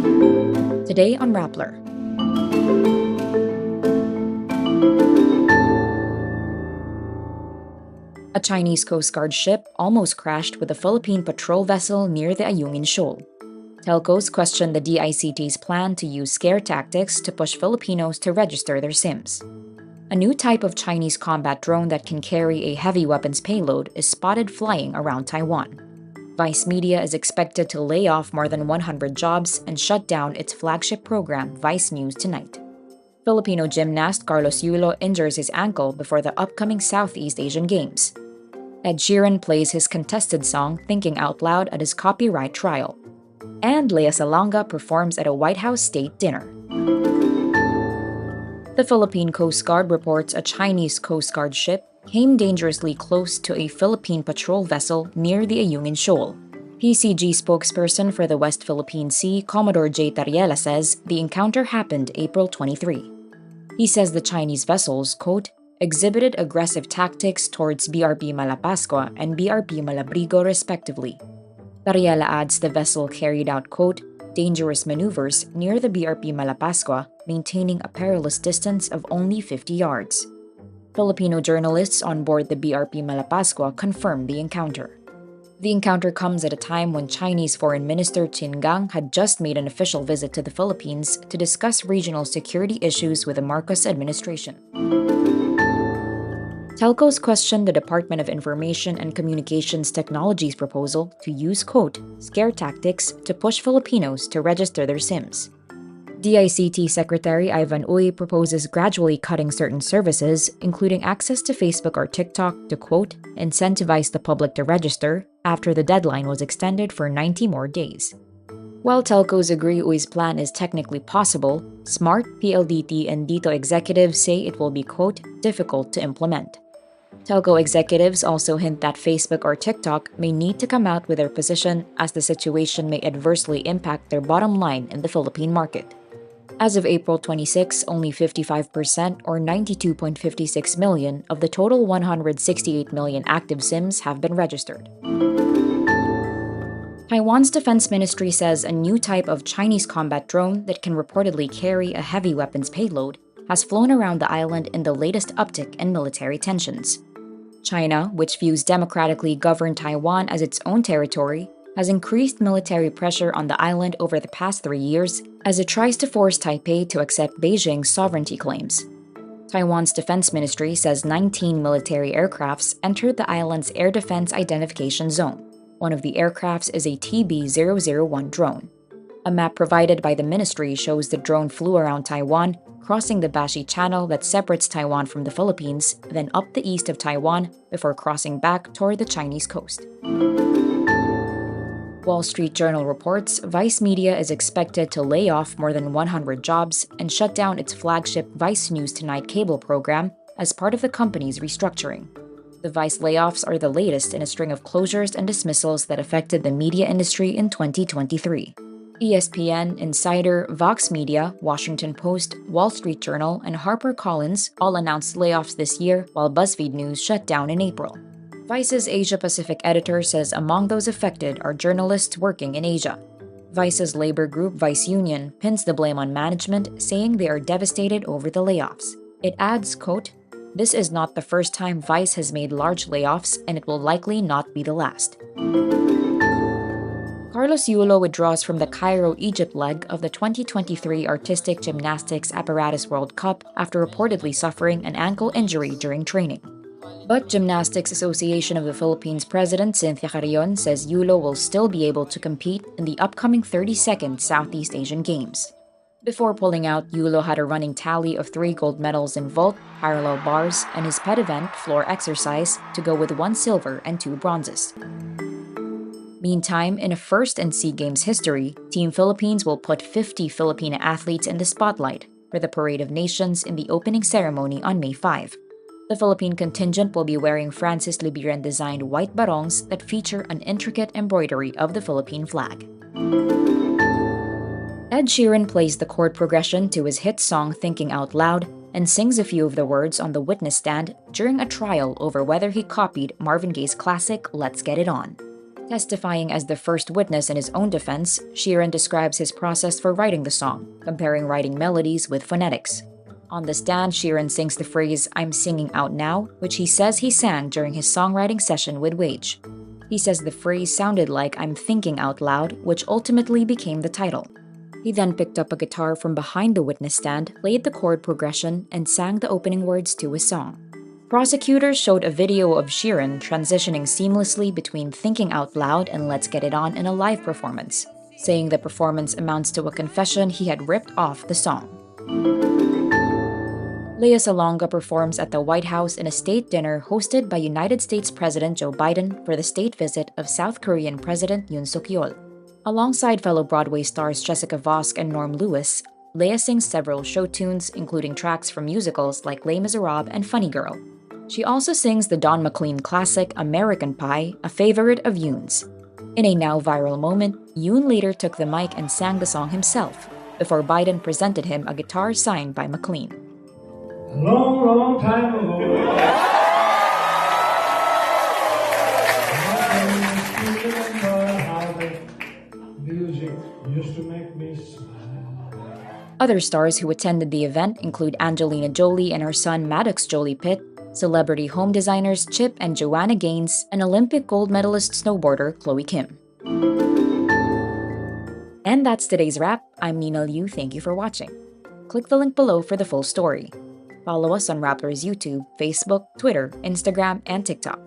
Today on Rappler. A Chinese Coast Guard ship almost crashed with a Philippine patrol vessel near the Ayungin Shoal. Telcos question the DICT's plan to use scare tactics to push Filipinos to register their SIMs. A new type of Chinese combat drone that can carry a heavy weapons payload is spotted flying around Taiwan. Vice Media is expected to lay off more than 100 jobs and shut down its flagship program, Vice News Tonight. Filipino gymnast Carlos Yulo injures his ankle before the upcoming Southeast Asian Games. Ed Sheeran plays his contested song Thinking Out Loud at his copyright trial. And Lea Salonga performs at a White House state dinner. The Philippine Coast Guard reports a Chinese Coast Guard ship came dangerously close to a Philippine patrol vessel near the Ayungin Shoal. PCG spokesperson for the West Philippine Sea, Commodore J. Tariela, says the encounter happened April 23. He says the Chinese vessels, quote, exhibited aggressive tactics towards BRP Malapascua and BRP Malabrigo respectively. Tariela adds the vessel carried out, quote, dangerous maneuvers near the BRP Malapascua, maintaining a perilous distance of only 50 yards. Filipino journalists on board the BRP Malapascua confirmed the encounter. The encounter comes at a time when Chinese Foreign Minister Qin Gang had just made an official visit to the Philippines to discuss regional security issues with the Marcos administration. Telcos questioned the Department of Information and Communications Technology's proposal to use, quote, scare tactics to push Filipinos to register their SIMs. DICT Secretary Ivan Uy proposes gradually cutting certain services, including access to Facebook or TikTok, to, quote, incentivize the public to register after the deadline was extended for 90 more days. While telcos agree Uy's plan is technically possible, smart PLDT and DITO executives say it will be, quote, difficult to implement. Telco executives also hint that Facebook or TikTok may need to come out with their position as the situation may adversely impact their bottom line in the Philippine market. As of April 26, only 55% or 92.56 million of the total 168 million active SIMs have been registered. Taiwan's defense ministry says a new type of Chinese combat drone that can reportedly carry a heavy weapons payload has flown around the island in the latest uptick in military tensions. China, which views democratically governed Taiwan as its own territory, has increased military pressure on the island over the past 3 years as it tries to force Taipei to accept Beijing's sovereignty claims. Taiwan's defense ministry says 19 military aircrafts entered the island's air defense identification zone. One of the aircrafts is a TB-001 drone. A map provided by the ministry shows the drone flew around Taiwan, crossing the Bashi Channel that separates Taiwan from the Philippines, then up the east of Taiwan before crossing back toward the Chinese coast. Wall Street Journal reports Vice Media is expected to lay off more than 100 jobs and shut down its flagship Vice News Tonight cable program as part of the company's restructuring. The Vice layoffs are the latest in a string of closures and dismissals that affected the media industry in 2023. ESPN, Insider, Vox Media, Washington Post, Wall Street Journal, and HarperCollins all announced layoffs this year, while BuzzFeed News shut down in April. Vice's Asia-Pacific editor says among those affected are journalists working in Asia. Vice's labor group, Vice Union, pins the blame on management, saying they are devastated over the layoffs. It adds, quote, this is not the first time Vice has made large layoffs, and it will likely not be the last. Carlos Yulo withdraws from the Cairo, Egypt leg of the 2023 Artistic Gymnastics Apparatus World Cup after reportedly suffering an ankle injury during training. But Gymnastics Association of the Philippines President Cynthia Carrion says Yulo will still be able to compete in the upcoming 32nd Southeast Asian Games. Before pulling out, Yulo had a running tally of 3 gold medals in vault, parallel bars, and his pet event, floor exercise, to go with 1 silver and 2 bronzes. Meantime, in a first in SEA Games history, Team Philippines will put 50 Filipino athletes in the spotlight for the Parade of Nations in the opening ceremony on May 5. The Philippine contingent will be wearing Francis Libiran-designed white barongs that feature an intricate embroidery of the Philippine flag. Ed Sheeran plays the chord progression to his hit song Thinking Out Loud and sings a few of the words on the witness stand during a trial over whether he copied Marvin Gaye's classic Let's Get It On. Testifying as the first witness in his own defense, Sheeran describes his process for writing the song, comparing writing melodies with phonetics. On the stand, Sheeran sings the phrase, "I'm singing out now," which he says he sang during his songwriting session with Wage. He says the phrase sounded like "I'm thinking out loud," which ultimately became the title. He then picked up a guitar from behind the witness stand, played the chord progression, and sang the opening words to his song. Prosecutors showed a video of Sheeran transitioning seamlessly between thinking out loud and Let's Get It On in a live performance, saying the performance amounts to a confession he had ripped off the song. Lea Salonga performs at the White House in a state dinner hosted by United States President Joe Biden for the state visit of South Korean President Yoon Suk-yeol. Alongside fellow Broadway stars Jessica Vosk and Norm Lewis, Lea sings several show tunes, including tracks from musicals like Les Miserables and Funny Girl. She also sings the Don McLean classic American Pie, a favorite of Yoon's. In a now viral moment, Yoon later took the mic and sang the song himself, before Biden presented him a guitar signed by McLean. A long, long time ago, how the music used to make me smile. Other stars who attended the event include Angelina Jolie and her son Maddox Jolie Pitt, celebrity home designers Chip and Joanna Gaines, and Olympic gold medalist snowboarder Chloe Kim. And that's today's wrap. I'm Nina Liu. Thank you for watching. Click the link below for the full story. Follow us on Rappler's YouTube, Facebook, Twitter, Instagram, and TikTok.